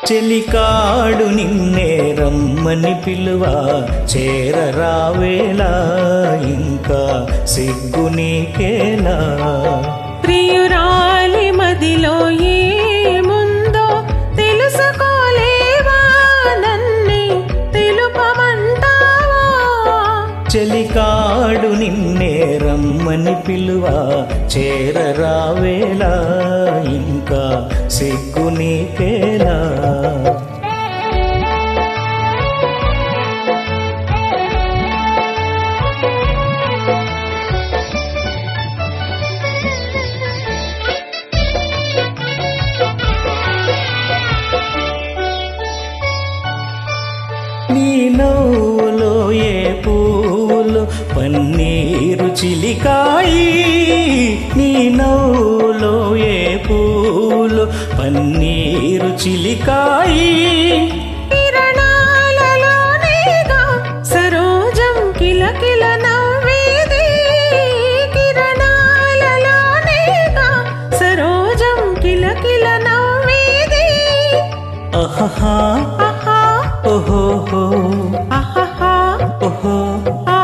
చెలికాడు నిన్నే రమ్మని పిలువ చేరరావేలా ఇంకా సిగ్గు నీకేలా. ప్రియురాలి మదిలో ఏముందో తెలుసుకోలేవా, నన్నే తెలుపమంటావా. చెలికాడు నిన్నే రమ్మని పిలువ చేరరావేలా ఇంకా సిగ్గు నీకేలా. నీ నవ్వులో ఏ పూలు పన్నీరు చిలికాయి, నీ నవ్వులో ఏ పూలు పన్నీరు చిలికాయి. కిరణాలలోనేగా సరోజం కిలకిల నవ్వేది, కిరణాలలోనేగా సరోజం కిలకిల నవ్వేది. అహహా ఆహా ఓహోహో ఆహా ఓహో. ఆ.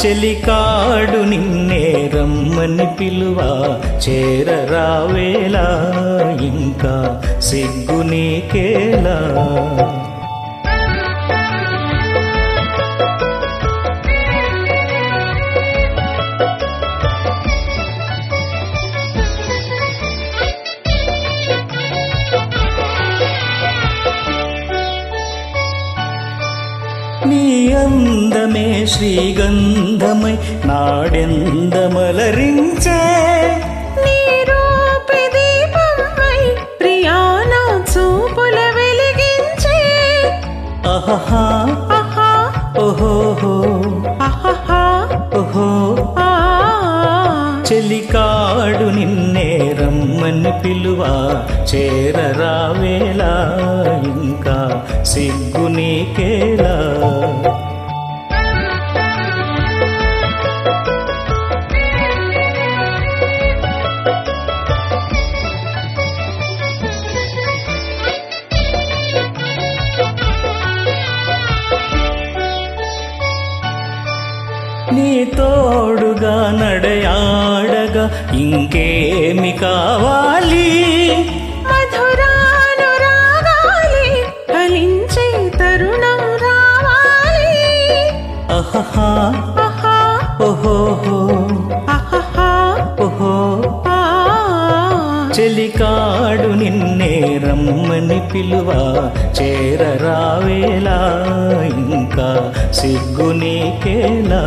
చెలికాడు నిన్నే రమ్మని పిలువ చేరరావేలా ఇంకా సిగ్గు నీకేలా. నీ అందమే శ్రీగంధమై నాడెందమలరించే, నీ రూపి దీపమై ప్రియానా చూపుల వెలిగించే. అహహా ఆహా ఓహోహో ఆహా ఓహో. ఆ. చెలికాడు నిన్నే రమ్మని పిలువ చేరరావేలా ఇంకా సిగ్గు నీకేలా. నీ తోడుగా నడయాడగా ఇంకేమి కావాలి. మధురానురాగాలే ఫలించే తరుణం రావాలి. అహహా ఆహా ఓహోహో ఆహా ఓహో. ఆ. చెలికాడు నిన్నే రమ్మని పిలువ చేరరావేలా ఇంకా సిగ్గు నీకేలా.